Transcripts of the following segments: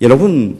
여러분,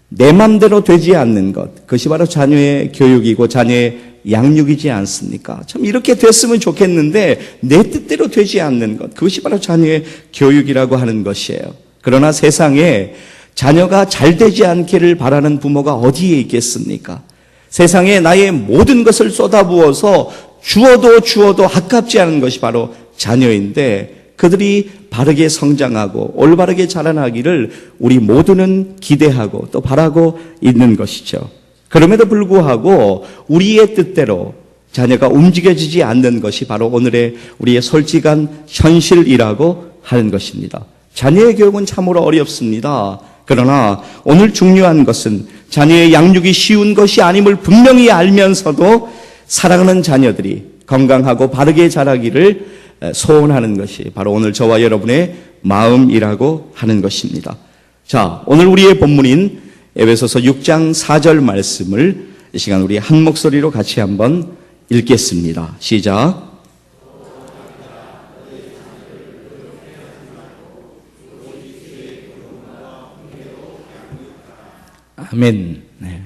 내 맘대로 되지 않는 것, 그것이 바로 자녀의 교육이고 자녀의 양육이지 않습니까? 참 이렇게 됐으면 좋겠는데 내 뜻대로 되지 않는 것, 그것이 바로 자녀의 교육이라고 하는 것이에요. 그러나 세상에 자녀가 잘 되지 않기를 바라는 부모가 어디에 있겠습니까? 세상에 나의 모든 것을 쏟아부어서 주어도 아깝지 않은 것이 바로 자녀인데, 그들이 바르게 성장하고 올바르게 자라나기를 우리 모두는 기대하고 또 바라고 있는 것이죠. 그럼에도 불구하고 우리의 뜻대로 자녀가 움직여지지 않는 것이 바로 오늘의 우리의 솔직한 현실이라고 하는 것입니다. 자녀의 교육은 참으로 어렵습니다. 그러나 오늘 중요한 것은 자녀의 양육이 쉬운 것이 아님을 분명히 알면서도 사랑하는 자녀들이 건강하고 바르게 자라기를 소원하는 것이 바로 오늘 저와 여러분의 마음이라고 하는 것입니다. 자, 오늘 우리의 본문인 에베소서 6장 4절 말씀을 이 시간 우리 한 목소리로 같이 한번 읽겠습니다. 시작. 아멘. 네.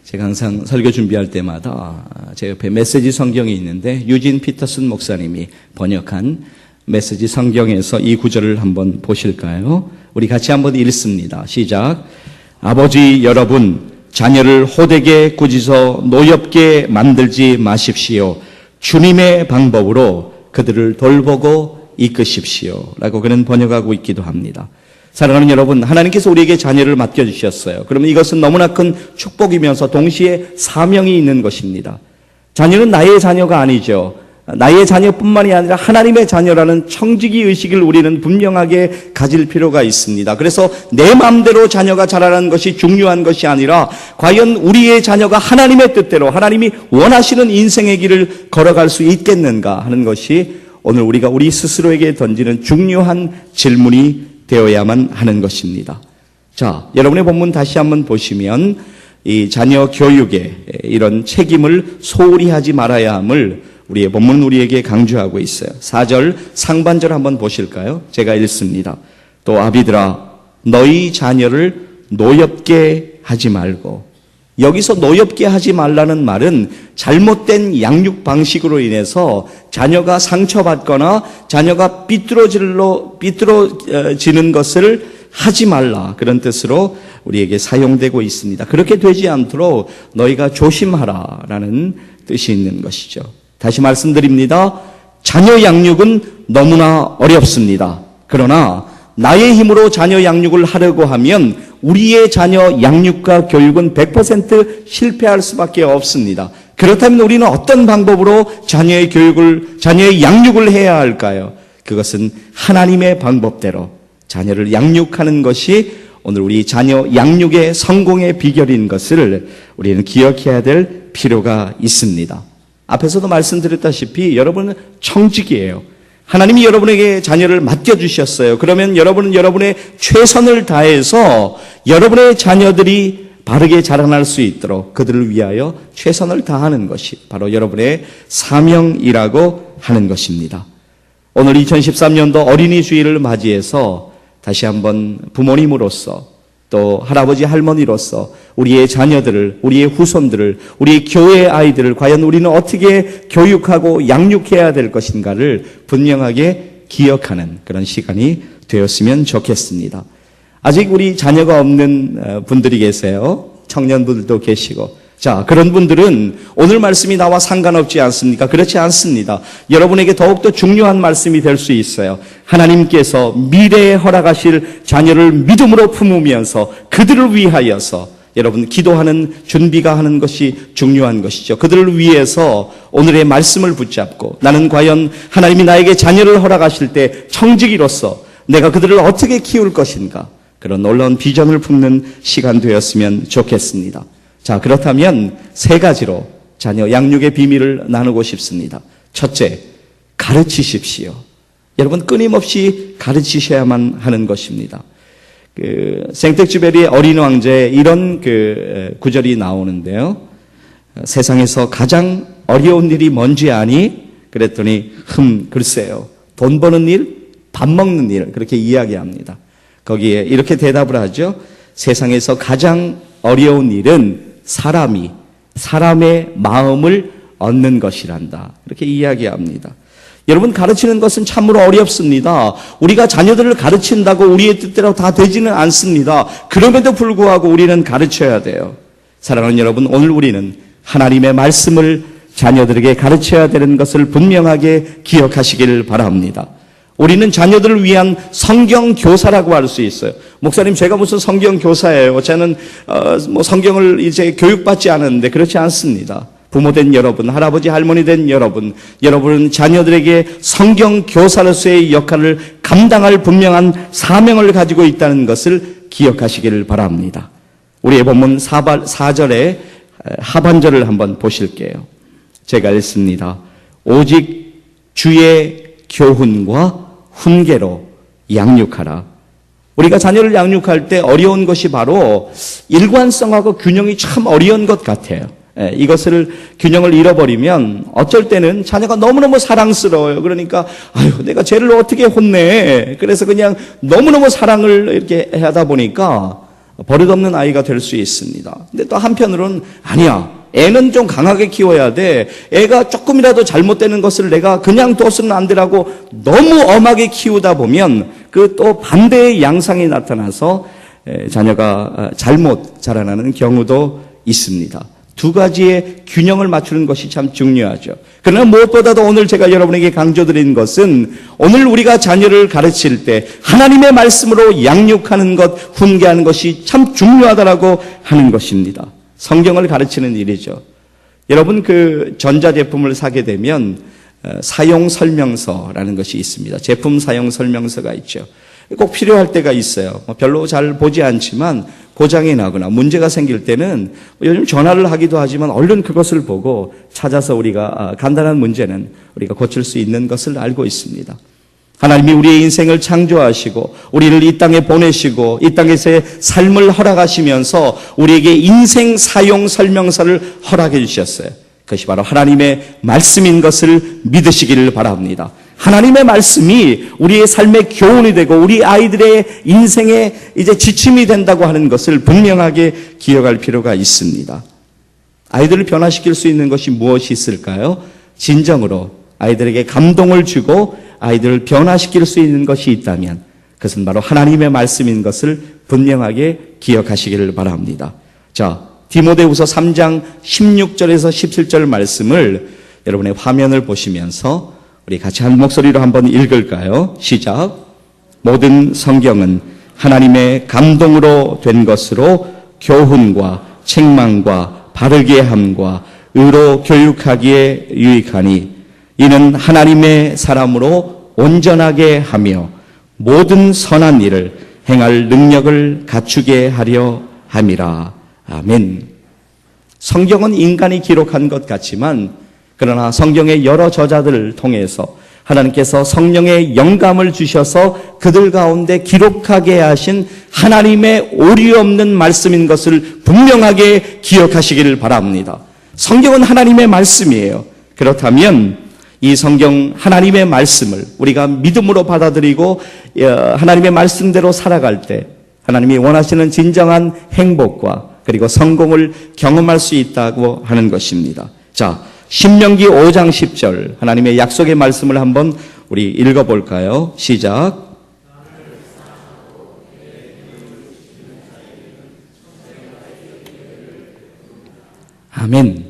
제가 항상 설교 준비할 때마다 제 옆에 메시지 성경이 있는데 유진 피터슨 목사님이 번역한 메시지 성경에서 이 구절을 한번 보실까요? 우리 같이 한번 읽습니다. 시작. 아버지 여러분, 자녀를 호되게 꾸짖어 노엽게 만들지 마십시오. 주님의 방법으로 그들을 돌보고 이끄십시오. 라고 그는 번역하고 있기도 합니다. 사랑하는 여러분, 하나님께서 우리에게 자녀를 맡겨주셨어요. 그러면 이것은 너무나 큰 축복이면서 동시에 사명이 있는 것입니다. 자녀는 나의 자녀가 아니죠. 나의 자녀뿐만이 아니라 하나님의 자녀라는 청지기 의식을 우리는 분명하게 가질 필요가 있습니다. 그래서 내 마음대로 자녀가 자라는 것이 중요한 것이 아니라 과연 우리의 자녀가 하나님의 뜻대로 하나님이 원하시는 인생의 길을 걸어갈 수 있겠는가 하는 것이 오늘 우리가 우리 스스로에게 던지는 중요한 질문이 되어야만 하는 것입니다. 자, 여러분의 본문 다시 한번 보시면 이 자녀 교육에 이런 책임을 소홀히 하지 말아야 함을 우리의 본문은 우리에게 강조하고 있어요. 4절 상반절 한번 보실까요? 제가 읽습니다. 또 아비들아, 너희 자녀를 노엽게 하지 말고, 여기서 노엽게 하지 말라는 말은 잘못된 양육 방식으로 인해서 자녀가 상처받거나 자녀가 삐뚤어지는 것을 하지 말라, 그런 뜻으로 우리에게 사용되고 있습니다. 그렇게 되지 않도록 너희가 조심하라라는 뜻이 있는 것이죠. 다시 말씀드립니다. 자녀 양육은 너무나 어렵습니다. 그러나 나의 힘으로 자녀 양육을 하려고 하면 우리의 자녀 양육과 교육은 100% 실패할 수밖에 없습니다. 그렇다면 우리는 어떤 방법으로 자녀의 양육을 해야 할까요? 그것은 하나님의 방법대로 자녀를 양육하는 것이 오늘 우리 자녀 양육의 성공의 비결인 것을 우리는 기억해야 될 필요가 있습니다. 앞에서도 말씀드렸다시피 여러분은 청직이에요. 하나님이 여러분에게 자녀를 맡겨주셨어요. 그러면 여러분은 여러분의 최선을 다해서 여러분의 자녀들이 바르게 자라날 수 있도록 그들을 위하여 최선을 다하는 것이 바로 여러분의 사명이라고 하는 것입니다. 오늘 2013년도 어린이 주일을 맞이해서 다시 한번 부모님으로서 또 할아버지 할머니로서 우리의 자녀들을, 우리의 후손들을, 우리의 교회의 아이들을 과연 우리는 어떻게 교육하고 양육해야 될 것인가를 분명하게 기억하는 그런 시간이 되었으면 좋겠습니다. 아직 우리 자녀가 없는 분들이 계세요. 청년분들도 계시고. 자, 그런 분들은 오늘 말씀이 나와 상관없지 않습니까? 그렇지 않습니다. 여러분에게 더욱더 중요한 말씀이 될 수 있어요. 하나님께서 미래에 허락하실 자녀를 믿음으로 품으면서 그들을 위하여서 여러분 기도하는 준비가 하는 것이 중요한 것이죠. 그들을 위해서 오늘의 말씀을 붙잡고 나는 과연 하나님이 나에게 자녀를 허락하실 때 청지기로서 내가 그들을 어떻게 키울 것인가, 그런 놀라운 비전을 품는 시간 되었으면 좋겠습니다. 자, 그렇다면 세 가지로 자녀 양육의 비밀을 나누고 싶습니다. 첫째, 가르치십시오. 여러분 끊임없이 가르치셔야만 하는 것입니다. 생텍쥐베리의 어린 왕자에 이런 구절이 나오는데요. 세상에서 가장 어려운 일이 뭔지 아니? 그랬더니 글쎄요. 돈 버는 일, 밥 먹는 일, 그렇게 이야기합니다. 거기에 이렇게 대답을 하죠. 세상에서 가장 어려운 일은 사람의 마음을 얻는 것이란다. 이렇게 이야기합니다. 여러분, 가르치는 것은 참으로 어렵습니다. 우리가 자녀들을 가르친다고 우리의 뜻대로 다 되지는 않습니다. 그럼에도 불구하고 우리는 가르쳐야 돼요. 사랑하는 여러분, 오늘 우리는 하나님의 말씀을 자녀들에게 가르쳐야 되는 것을 분명하게 기억하시길 바랍니다. 우리는 자녀들을 위한 성경 교사라고 할 수 있어요. 목사님, 제가 무슨 성경 교사예요? 저는 성경을 이제 교육받지 않았는데 그렇지 않습니다. 부모된 여러분, 할아버지, 할머니 된 여러분은 자녀들에게 성경 교사로서의 역할을 감당할 분명한 사명을 가지고 있다는 것을 기억하시기를 바랍니다. 우리의 본문 4절의 하반절을 한번 보실게요. 제가 읽습니다. 오직 주의 교훈과 훈계로 양육하라. 우리가 자녀를 양육할 때 어려운 것이 바로 일관성하고 균형이 참 어려운 것 같아요. 이것을 균형을 잃어버리면 어쩔 때는 자녀가 너무너무 사랑스러워요. 그러니까 내가 쟤를 어떻게 혼내. 그래서 그냥 너무너무 사랑을 이렇게 하다 보니까 버릇없는 아이가 될 수 있습니다. 근데 또 한편으로는 아니야. 애는 좀 강하게 키워야 돼. 애가 조금이라도 잘못되는 것을 내가 그냥 둬서는 안 되라고 너무 엄하게 키우다 보면 그 또 반대의 양상이 나타나서 자녀가 잘못 자라나는 경우도 있습니다. 두 가지의 균형을 맞추는 것이 참 중요하죠. 그러나 무엇보다도 오늘 제가 여러분에게 강조드린 것은 오늘 우리가 자녀를 가르칠 때 하나님의 말씀으로 양육하는 것, 훈계하는 것이 참 중요하다라고 하는 것입니다. 성경을 가르치는 일이죠. 여러분, 그 전자제품을 사게 되면 사용 설명서라는 것이 있습니다. 제품 사용 설명서가 있죠. 꼭 필요할 때가 있어요. 별로 잘 보지 않지만 고장이 나거나 문제가 생길 때는 요즘 전화를 하기도 하지만 얼른 그것을 보고 찾아서 우리가 간단한 문제는 우리가 고칠 수 있는 것을 알고 있습니다. 하나님이 우리의 인생을 창조하시고 우리를 이 땅에 보내시고 이 땅에서의 삶을 허락하시면서 우리에게 인생 사용 설명서를 허락해 주셨어요. 그것이 바로 하나님의 말씀인 것을 믿으시기를 바랍니다. 하나님의 말씀이 우리의 삶의 교훈이 되고 우리 아이들의 인생의 이제 지침이 된다고 하는 것을 분명하게 기억할 필요가 있습니다. 아이들을 변화시킬 수 있는 것이 무엇이 있을까요? 진정으로 아이들에게 감동을 주고 아이들을 변화시킬 수 있는 것이 있다면 그것은 바로 하나님의 말씀인 것을 분명하게 기억하시기를 바랍니다. 자, 디모데후서 3장 16절에서 17절 말씀을 여러분의 화면을 보시면서 우리 같이 한 목소리로 한번 읽을까요? 시작. 모든 성경은 하나님의 감동으로 된 것으로 교훈과 책망과 바르게 함과 의로 교육하기에 유익하니 이는 하나님의 사람으로 온전하게 하며 모든 선한 일을 행할 능력을 갖추게 하려 함이라. 아멘. 성경은 인간이 기록한 것 같지만 그러나 성경의 여러 저자들을 통해서 하나님께서 성령의 영감을 주셔서 그들 가운데 기록하게 하신 하나님의 오류 없는 말씀인 것을 분명하게 기억하시기를 바랍니다. 성경은 하나님의 말씀이에요. 그렇다면 이 성경 하나님의 말씀을 우리가 믿음으로 받아들이고 하나님의 말씀대로 살아갈 때 하나님이 원하시는 진정한 행복과 그리고 성공을 경험할 수 있다고 하는 것입니다. 자, 신명기 5장 10절 하나님의 약속의 말씀을 한번 우리 읽어볼까요? 시작. 아멘.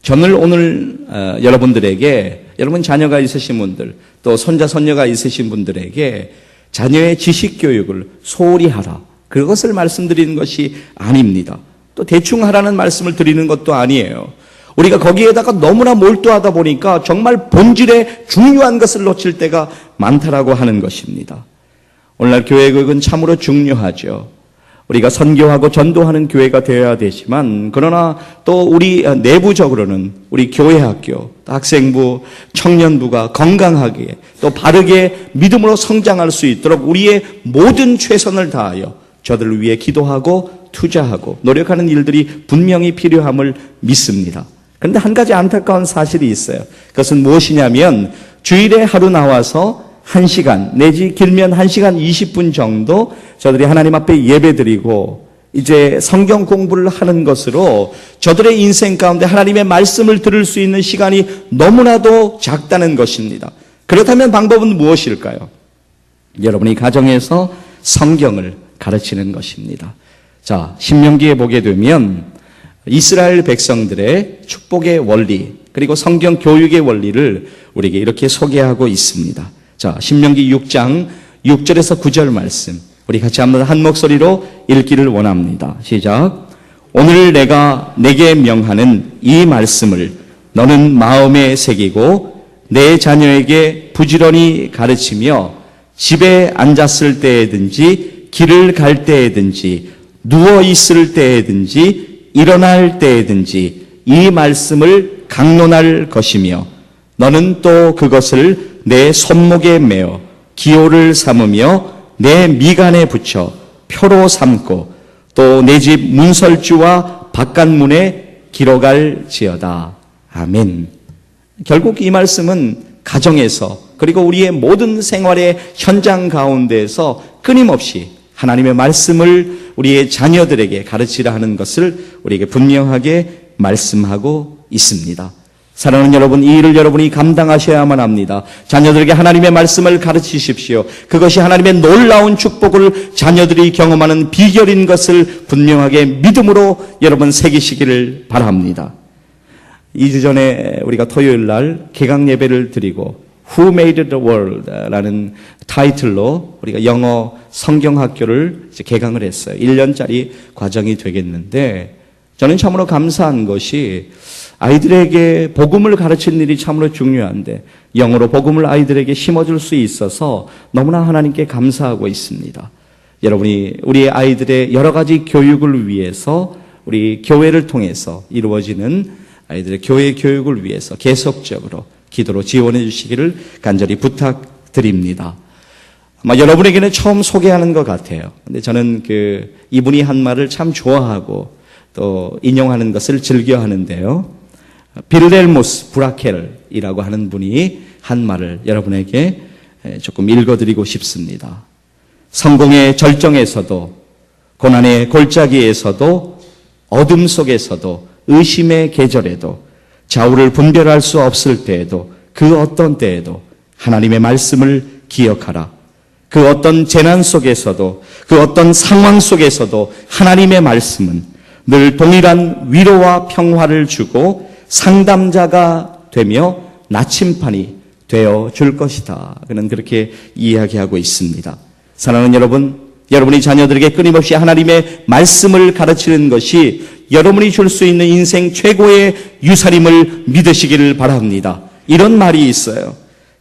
저는 오늘 여러분들에게 여러분 자녀가 있으신 분들 또 손자 손녀가 있으신 분들에게 자녀의 지식 교육을 소홀히 하라. 그것을 말씀드리는 것이 아닙니다. 또 대충 하라는 말씀을 드리는 것도 아니에요. 우리가 거기에다가 너무나 몰두하다 보니까 정말 본질의 중요한 것을 놓칠 때가 많다라고 하는 것입니다. 오늘날 교회 교육은 참으로 중요하죠. 우리가 선교하고 전도하는 교회가 되어야 되지만 그러나 또 우리 내부적으로는 우리 교회 학교, 학생부, 청년부가 건강하게 또 바르게 믿음으로 성장할 수 있도록 우리의 모든 최선을 다하여 저들을 위해 기도하고 투자하고 노력하는 일들이 분명히 필요함을 믿습니다. 그런데 한 가지 안타까운 사실이 있어요. 그것은 무엇이냐면 주일에 하루 나와서 1시간 내지 길면 1시간 20분 정도 저들이 하나님 앞에 예배드리고 이제 성경 공부를 하는 것으로 저들의 인생 가운데 하나님의 말씀을 들을 수 있는 시간이 너무나도 작다는 것입니다. 그렇다면 방법은 무엇일까요? 여러분이 가정에서 성경을 가르치는 것입니다. 자, 신명기에 보게 되면 이스라엘 백성들의 축복의 원리, 그리고 성경 교육의 원리를 우리에게 이렇게 소개하고 있습니다. 자, 신명기 6장 6절에서 9절 말씀, 우리 같이 한번 한 목소리로 읽기를 원합니다. 시작. 오늘 내가 내게 명하는 이 말씀을 너는 마음에 새기고 내 자녀에게 부지런히 가르치며 집에 앉았을 때에든지 길을 갈 때에든지 누워 있을 때에든지 일어날 때에든지 이 말씀을 강론할 것이며 너는 또 그것을 내 손목에 메어 기호를 삼으며 내 미간에 붙여 표로 삼고 또 내 집 문설주와 바깥문에 기록할지어다. 아멘. 결국 이 말씀은 가정에서 그리고 우리의 모든 생활의 현장 가운데에서 끊임없이 하나님의 말씀을 우리의 자녀들에게 가르치라 하는 것을 우리에게 분명하게 말씀하고 있습니다. 사랑하는 여러분, 이 일을 여러분이 감당하셔야만 합니다. 자녀들에게 하나님의 말씀을 가르치십시오. 그것이 하나님의 놀라운 축복을 자녀들이 경험하는 비결인 것을 분명하게 믿음으로 여러분 새기시기를 바랍니다. 2주 전에 우리가 토요일 날 개강 예배를 드리고 Who Made the World? 라는 타이틀로 우리가 영어 성경학교를 이제 개강을 했어요. 1년짜리 과정이 되겠는데 저는 참으로 감사한 것이 아이들에게 복음을 가르치는 일이 참으로 중요한데 영어로 복음을 아이들에게 심어줄 수 있어서 너무나 하나님께 감사하고 있습니다. 여러분이 우리 아이들의 여러 가지 교육을 위해서 우리 교회를 통해서 이루어지는 아이들의 교회 교육을 위해서 계속적으로 기도로 지원해 주시기를 간절히 부탁드립니다. 아마 여러분에게는 처음 소개하는 것 같아요. 근데 저는 이분이 한 말을 참 좋아하고 또 인용하는 것을 즐겨 하는데요. 빌렐모스 브라켈이라고 하는 분이 한 말을 여러분에게 조금 읽어드리고 싶습니다. 성공의 절정에서도 고난의 골짜기에서도 어둠 속에서도 의심의 계절에도 좌우를 분별할 수 없을 때에도 그 어떤 때에도 하나님의 말씀을 기억하라. 그 어떤 재난 속에서도 그 어떤 상황 속에서도 하나님의 말씀은 늘 동일한 위로와 평화를 주고 상담자가 되며 나침판이 되어 줄 것이다. 그는 그렇게 이야기하고 있습니다. 사랑하는 여러분, 여러분이 자녀들에게 끊임없이 하나님의 말씀을 가르치는 것이 여러분이 줄 수 있는 인생 최고의 유산임을 믿으시기를 바랍니다. 이런 말이 있어요.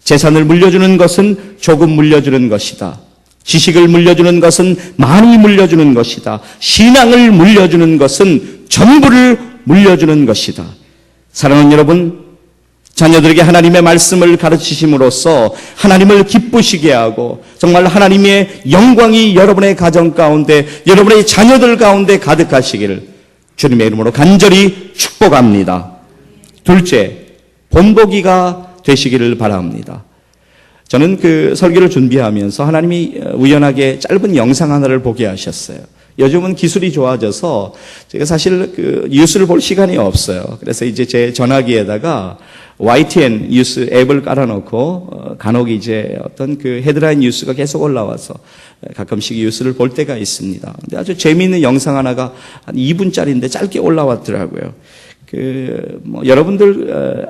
재산을 물려주는 것은 조금 물려주는 것이다. 지식을 물려주는 것은 많이 물려주는 것이다. 신앙을 물려주는 것은 전부를 물려주는 것이다. 사랑하는 여러분, 자녀들에게 하나님의 말씀을 가르치심으로써 하나님을 기쁘시게 하고 정말 하나님의 영광이 여러분의 가정 가운데 여러분의 자녀들 가운데 가득하시기를 주님의 이름으로 간절히 축복합니다. 둘째, 본보기가 되시기를 바랍니다. 저는 설교를 준비하면서 하나님이 우연하게 짧은 영상 하나를 보게 하셨어요. 요즘은 기술이 좋아져서 제가 사실 뉴스를 볼 시간이 없어요. 그래서 이제 제 전화기에다가 YTN 뉴스 앱을 깔아놓고 간혹 이제 어떤 헤드라인 뉴스가 계속 올라와서 가끔씩 뉴스를 볼 때가 있습니다. 근데 아주 재미있는 영상 하나가 한 2분짜리인데 짧게 올라왔더라고요. 여러분들,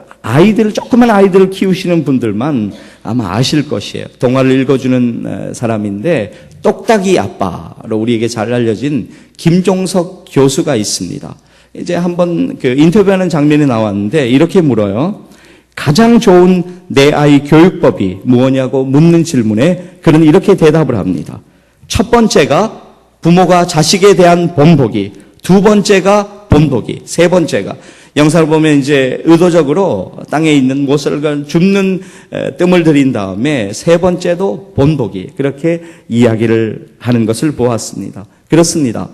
조그만 아이들을 키우시는 분들만 아마 아실 것이에요. 동화를 읽어주는 사람인데, 똑딱이 아빠로 우리에게 잘 알려진 김종석 교수가 있습니다. 이제 한번 인터뷰하는 장면이 나왔는데, 이렇게 물어요. 가장 좋은 내 아이 교육법이 무엇냐고 묻는 질문에 그는 이렇게 대답을 합니다. 첫 번째가 부모가 자식에 대한 본보기, 두 번째가 본보기, 세 번째가 영상을 보면 이제 의도적으로 땅에 있는 모서리를 줍는 뜸을 들인 다음에 세 번째도 본보기, 그렇게 이야기를 하는 것을 보았습니다. 그렇습니다.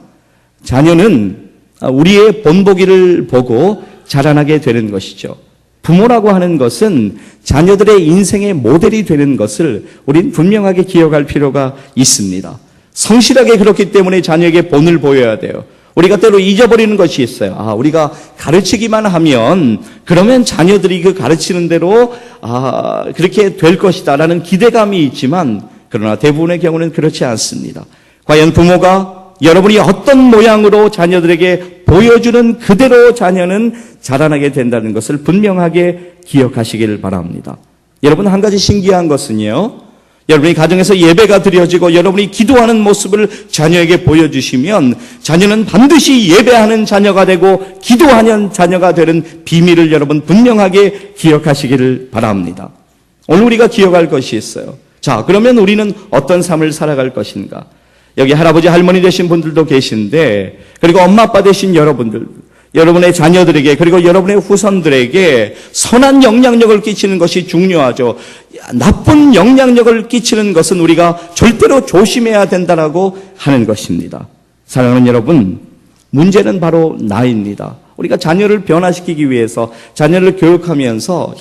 자녀는 우리의 본보기를 보고 자라나게 되는 것이죠. 부모라고 하는 것은 자녀들의 인생의 모델이 되는 것을 우리는 분명하게 기억할 필요가 있습니다. 성실하게 그렇기 때문에 자녀에게 본을 보여야 돼요. 우리가 때로 잊어버리는 것이 있어요. 우리가 가르치기만 하면 그러면 자녀들이 그 가르치는 대로 그렇게 될 것이다라는 기대감이 있지만 그러나 대부분의 경우는 그렇지 않습니다. 과연 부모가 여러분이 어떤 모양으로 자녀들에게 보여주는 그대로 자녀는 자라나게 된다는 것을 분명하게 기억하시길 바랍니다. 여러분, 한 가지 신기한 것은요, 여러분이 가정에서 예배가 드려지고 여러분이 기도하는 모습을 자녀에게 보여주시면 자녀는 반드시 예배하는 자녀가 되고 기도하는 자녀가 되는 비밀을 여러분 분명하게 기억하시기를 바랍니다. 오늘 우리가 기억할 것이 있어요. 자, 그러면 우리는 어떤 삶을 살아갈 것인가? 여기 할아버지 할머니 되신 분들도 계신데, 그리고 엄마 아빠 되신 여러분들, 여러분의 자녀들에게 그리고 여러분의 후손들에게 선한 영향력을 끼치는 것이 중요하죠. 나쁜 영향력을 끼치는 것은 우리가 절대로 조심해야 된다라고 하는 것입니다. 사랑하는 여러분, 문제는 바로 나입니다. 우리가 자녀를 변화시키기 위해서 자녀를 교육하면서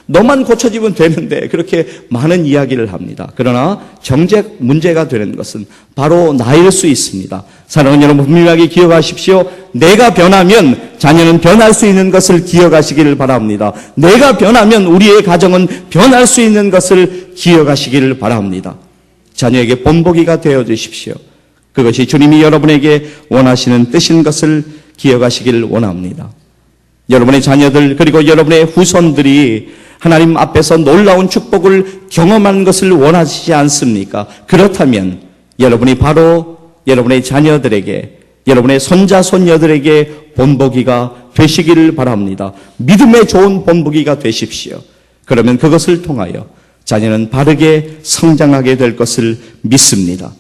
너만 고쳐지면 되는데 그렇게 많은 이야기를 합니다. 그러나 정작 문제가 되는 것은 바로 나일 수 있습니다. 사랑하는 여러분, 분명하게 기억하십시오. 내가 변하면 자녀는 변할 수 있는 것을 기억하시기를 바랍니다. 내가 변하면 우리의 가정은 변할 수 있는 것을 기억하시기를 바랍니다. 자녀에게 본보기가 되어 주십시오. 그것이 주님이 여러분에게 원하시는 뜻인 것을 기억하시기를 원합니다. 여러분의 자녀들 그리고 여러분의 후손들이 하나님 앞에서 놀라운 축복을 경험하는 것을 원하시지 않습니까? 그렇다면 여러분이 바로 여러분의 자녀들에게, 여러분의 손자 손녀들에게 본보기가 되시기를 바랍니다. 믿음의 좋은 본보기가 되십시오. 그러면 그것을 통하여 자녀는 바르게 성장하게 될 것을 믿습니다.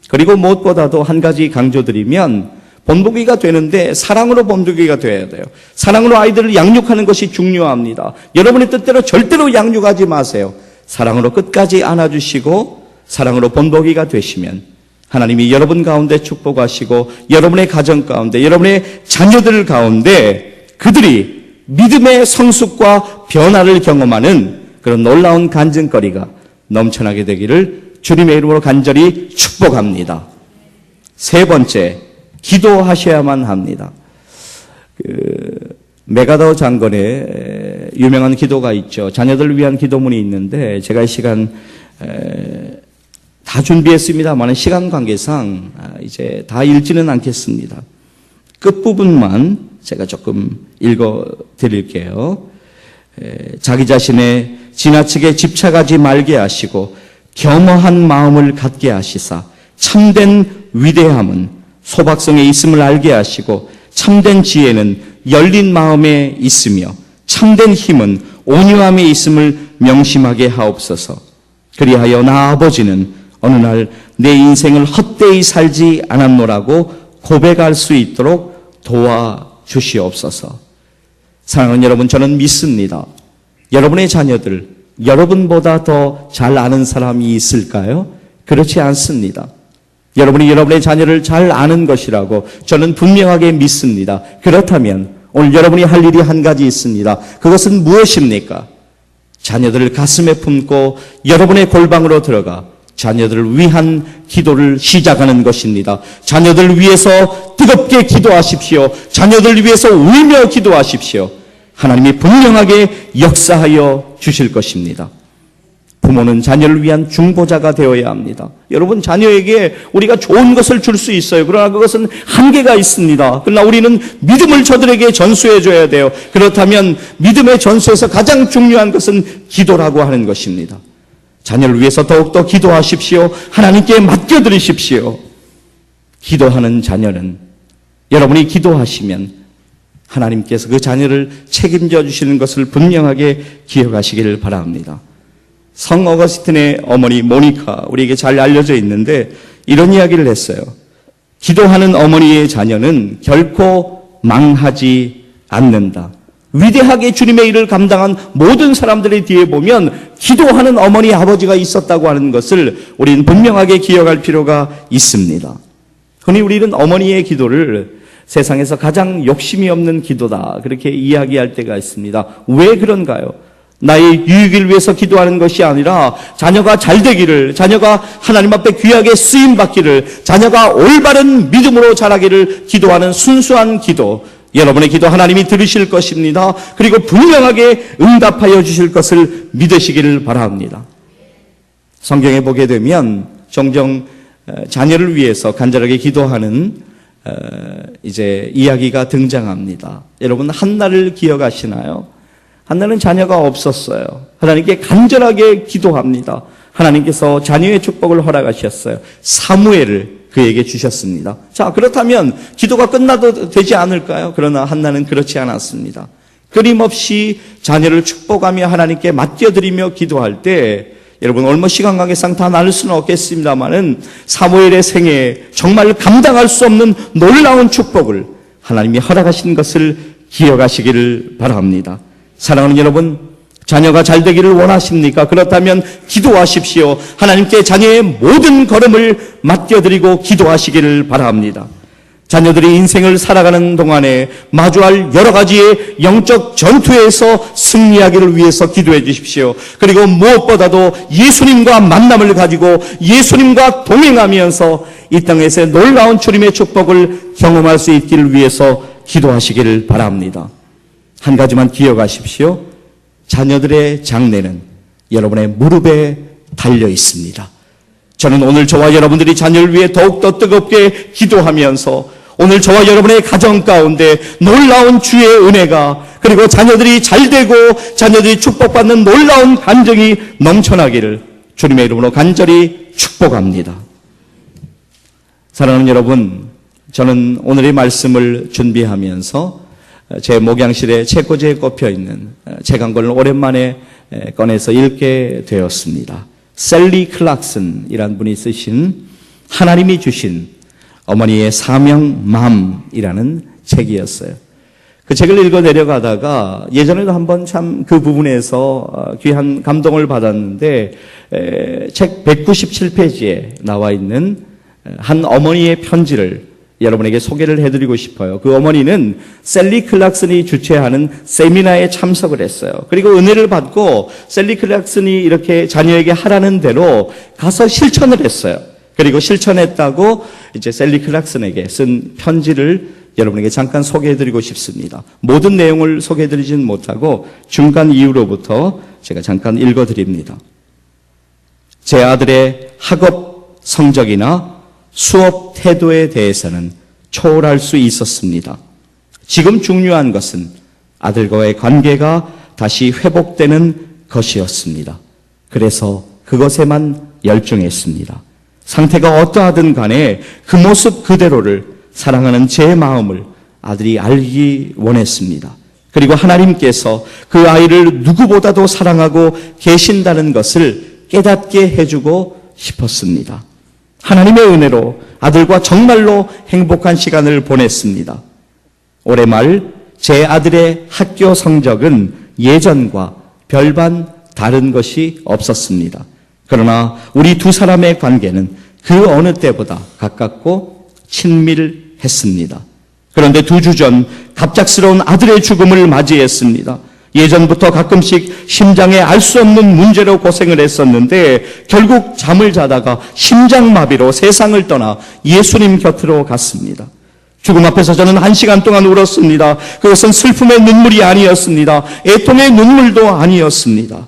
그리고 무엇보다도 한 가지 강조드리면, 본보기가 되는데 사랑으로 본보기가 되어야 돼요. 사랑으로 아이들을 양육하는 것이 중요합니다. 여러분의 뜻대로 절대로 양육하지 마세요. 사랑으로 끝까지 안아주시고 사랑으로 본보기가 되시면 하나님이 여러분 가운데 축복하시고 여러분의 가정 가운데, 여러분의 자녀들 가운데 그들이 믿음의 성숙과 변화를 경험하는 그런 놀라운 간증거리가 넘쳐나게 되기를 주님의 이름으로 간절히 축복합니다. 세 번째, 기도하셔야만 합니다. 메가더 장관의 유명한 기도가 있죠. 자녀들을 위한 기도문이 있는데 제가 이 시간 다 준비했습니다만 시간 관계상 이제 다 읽지는 않겠습니다. 끝부분만 제가 조금 읽어 드릴게요. 자기 자신의 지나치게 집착하지 말게 하시고 겸허한 마음을 갖게 하시사 참된 위대함은 소박성에 있음을 알게 하시고 참된 지혜는 열린 마음에 있으며 참된 힘은 온유함에 있음을 명심하게 하옵소서. 그리하여 나 아버지는 어느 날 내 인생을 헛되이 살지 않았노라고 고백할 수 있도록 도와주시옵소서. 사랑하는 여러분, 저는 믿습니다. 여러분의 자녀들, 여러분보다 더 잘 아는 사람이 있을까요? 그렇지 않습니다. 여러분이 여러분의 자녀를 잘 아는 것이라고 저는 분명하게 믿습니다. 그렇다면 오늘 여러분이 할 일이 한 가지 있습니다. 그것은 무엇입니까? 자녀들을 가슴에 품고 여러분의 골방으로 들어가 자녀들을 위한 기도를 시작하는 것입니다. 자녀들을 위해서 뜨겁게 기도하십시오. 자녀들을 위해서 울며 기도하십시오. 하나님이 분명하게 역사하여 주실 것입니다. 부모는 자녀를 위한 중보자가 되어야 합니다. 여러분, 자녀에게 우리가 좋은 것을 줄 수 있어요. 그러나 그것은 한계가 있습니다. 그러나 우리는 믿음을 저들에게 전수해 줘야 돼요. 그렇다면 믿음의 전수에서 가장 중요한 것은 기도라고 하는 것입니다. 자녀를 위해서 더욱더 기도하십시오. 하나님께 맡겨드리십시오. 기도하는 자녀는, 여러분이 기도하시면 하나님께서 그 자녀를 책임져 주시는 것을 분명하게 기억하시기를 바랍니다. 성 어거스틴의 어머니 모니카, 우리에게 잘 알려져 있는데 이런 이야기를 했어요. 기도하는 어머니의 자녀는 결코 망하지 않는다. 위대하게 주님의 일을 감당한 모든 사람들의 뒤에 보면 기도하는 어머니, 아버지가 있었다고 하는 것을 우리는 분명하게 기억할 필요가 있습니다. 흔히 우리는 어머니의 기도를 세상에서 가장 욕심이 없는 기도다, 그렇게 이야기할 때가 있습니다. 왜 그런가요? 나의 유익을 위해서 기도하는 것이 아니라 자녀가 잘 되기를, 자녀가 하나님 앞에 귀하게 쓰임받기를, 자녀가 올바른 믿음으로 자라기를 기도하는 순수한 기도, 여러분의 기도 하나님이 들으실 것입니다. 그리고 분명하게 응답하여 주실 것을 믿으시기를 바랍니다. 성경에 보게 되면 종종 자녀를 위해서 간절하게 기도하는 이제 이야기가 등장합니다. 여러분 한나를 기억하시나요? 한나는 자녀가 없었어요. 하나님께 간절하게 기도합니다. 하나님께서 자녀의 축복을 허락하셨어요. 사무엘을 그에게 주셨습니다. 자, 그렇다면 기도가 끝나도 되지 않을까요? 그러나 한나는 그렇지 않았습니다. 끊임없이 자녀를 축복하며 하나님께 맡겨드리며 기도할 때 여러분 얼마 시간 관계상 다 나눌 수는 없겠습니다만은 사무엘의 생애에 정말 감당할 수 없는 놀라운 축복을 하나님이 허락하신 것을 기억하시기를 바랍니다. 사랑하는 여러분, 자녀가 잘 되기를 원하십니까? 그렇다면 기도하십시오. 하나님께 자녀의 모든 걸음을 맡겨드리고 기도하시기를 바랍니다. 자녀들이 인생을 살아가는 동안에 마주할 여러 가지의 영적 전투에서 승리하기를 위해서 기도해 주십시오. 그리고 무엇보다도 예수님과 만남을 가지고 예수님과 동행하면서 이 땅에서 놀라운 주님의 축복을 경험할 수 있기를 위해서 기도하시기를 바랍니다. 한 가지만 기억하십시오. 자녀들의 장래는 여러분의 무릎에 달려 있습니다. 저는 오늘 저와 여러분들이 자녀를 위해 더욱더 뜨겁게 기도하면서 오늘 저와 여러분의 가정 가운데 놀라운 주의 은혜가 그리고 자녀들이 잘되고 자녀들이 축복받는 놀라운 간증이 넘쳐나기를 주님의 이름으로 간절히 축복합니다. 사랑하는 여러분, 저는 오늘의 말씀을 준비하면서 제 목양실에 책꽂이에 꼽혀있는 책 한 권을 오랜만에 꺼내서 읽게 되었습니다. 셀리 클락슨이라는 분이 쓰신 하나님이 주신 어머니의 사명맘이라는 책이었어요. 그 책을 읽어 내려가다가 예전에도 한번 참 그 부분에서 귀한 감동을 받았는데 책 197페이지에 나와 있는 한 어머니의 편지를 여러분에게 소개를 해드리고 싶어요. 그 어머니는 셀리 클락슨이 주최하는 세미나에 참석을 했어요. 그리고 은혜를 받고 셀리 클락슨이 이렇게 자녀에게 하라는 대로 가서 실천을 했어요. 그리고 실천했다고 이제 셀리 클락슨에게 쓴 편지를 여러분에게 잠깐 소개해드리고 싶습니다. 모든 내용을 소개해드리지는 못하고 중간 이후로부터 제가 잠깐 읽어드립니다. 제 아들의 학업 성적이나 수업 태도에 대해서는 초월할 수 있었습니다. 지금 중요한 것은 아들과의 관계가 다시 회복되는 것이었습니다. 그래서 그것에만 열중했습니다. 상태가 어떠하든 간에 그 모습 그대로를 사랑하는 제 마음을 아들이 알기 원했습니다. 그리고 하나님께서 그 아이를 누구보다도 사랑하고 계신다는 것을 깨닫게 해주고 싶었습니다. 하나님의 은혜로 아들과 정말로 행복한 시간을 보냈습니다. 올해 말 제 아들의 학교 성적은 예전과 별반 다른 것이 없었습니다. 그러나 우리 두 사람의 관계는 그 어느 때보다 가깝고 친밀했습니다. 그런데 2주 전 갑작스러운 아들의 죽음을 맞이했습니다. 예전부터 가끔씩 심장에 알 수 없는 문제로 고생을 했었는데 결국 잠을 자다가 심장마비로 세상을 떠나 예수님 곁으로 갔습니다. 죽음 앞에서 저는 1시간 동안 울었습니다. 그것은 슬픔의 눈물이 아니었습니다. 애통의 눈물도 아니었습니다.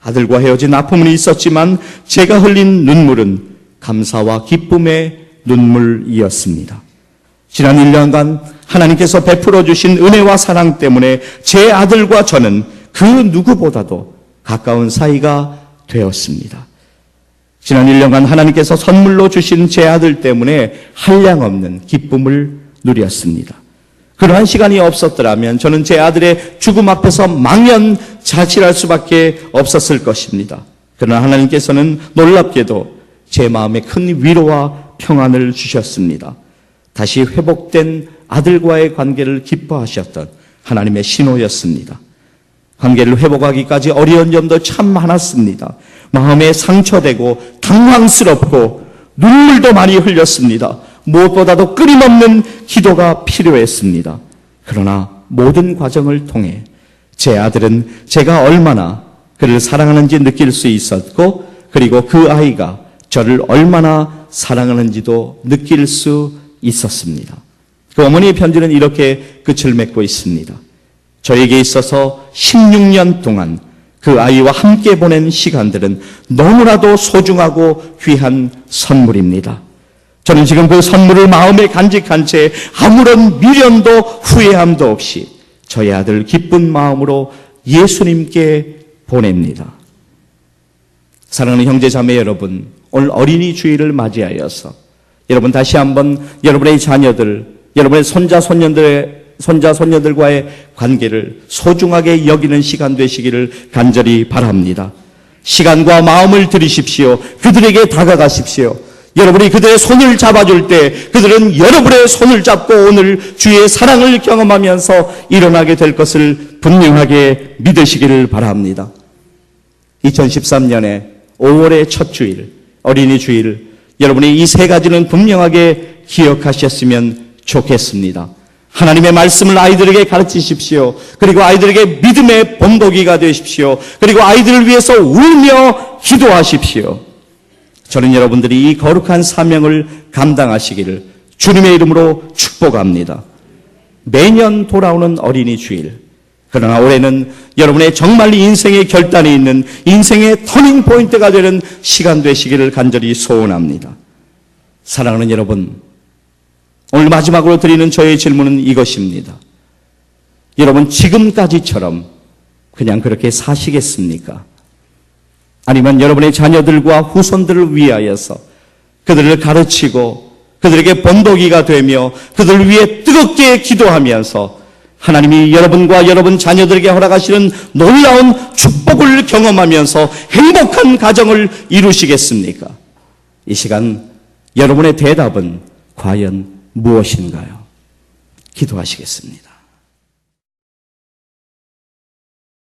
아들과 헤어진 아픔은 있었지만 제가 흘린 눈물은 감사와 기쁨의 눈물이었습니다. 지난 1년간 하나님께서 베풀어 주신 은혜와 사랑 때문에 제 아들과 저는 그 누구보다도 가까운 사이가 되었습니다. 지난 1년간 하나님께서 선물로 주신 제 아들 때문에 한량없는 기쁨을 누렸습니다. 그러한 시간이 없었더라면 저는 제 아들의 죽음 앞에서 망연자실할 수밖에 없었을 것입니다. 그러나 하나님께서는 놀랍게도 제 마음에 큰 위로와 평안을 주셨습니다. 다시 회복된 아들과의 관계를 기뻐하셨던 하나님의 신호였습니다. 관계를 회복하기까지 어려운 점도 참 많았습니다. 마음에 상처되고 당황스럽고 눈물도 많이 흘렸습니다. 무엇보다도 끊임없는 기도가 필요했습니다. 그러나 모든 과정을 통해 제 아들은 제가 얼마나 그를 사랑하는지 느낄 수 있었고, 그리고 그 아이가 저를 얼마나 사랑하는지도 느낄 수 있었습니다. 그 어머니의 편지는 이렇게 끝을 맺고 있습니다. 저에게 있어서 16년 동안 그 아이와 함께 보낸 시간들은 너무나도 소중하고 귀한 선물입니다. 저는 지금 그 선물을 마음에 간직한 채 아무런 미련도 후회함도 없이 저의 아들 기쁜 마음으로 예수님께 보냅니다. 사랑하는 형제 자매 여러분, 오늘 어린이 주일을 맞이하여서 여러분 다시 한번 여러분의 자녀들, 여러분의 손자 손녀들과의 관계를 소중하게 여기는 시간 되시기를 간절히 바랍니다. 시간과 마음을 들이십시오. 그들에게 다가가십시오. 여러분이 그들의 손을 잡아줄 때 그들은 여러분의 손을 잡고 오늘 주의 사랑을 경험하면서 일어나게 될 것을 분명하게 믿으시기를 바랍니다. 2013년에 5월의 첫 주일, 어린이 주일, 여러분이 이 세 가지는 분명하게 기억하셨으면 좋겠습니다. 하나님의 말씀을 아이들에게 가르치십시오. 그리고 아이들에게 믿음의 본보기가 되십시오. 그리고 아이들을 위해서 울며 기도하십시오. 저는 여러분들이 이 거룩한 사명을 감당하시기를 주님의 이름으로 축복합니다. 매년 돌아오는 어린이 주일, 그러나 올해는 여러분의 정말 인생의 결단이 있는 인생의 터닝 포인트가 되는 시간 되시기를 간절히 소원합니다. 사랑하는 여러분, 오늘 마지막으로 드리는 저의 질문은 이것입니다. 여러분 지금까지처럼 그냥 그렇게 사시겠습니까? 아니면 여러분의 자녀들과 후손들을 위하여서 그들을 가르치고 그들에게 본보기가 되며 그들을 위해 뜨겁게 기도하면서 하나님이 여러분과 여러분 자녀들에게 허락하시는 놀라운 축복을 경험하면서 행복한 가정을 이루시겠습니까? 이 시간 여러분의 대답은 과연 무엇인가요? 기도하시겠습니다.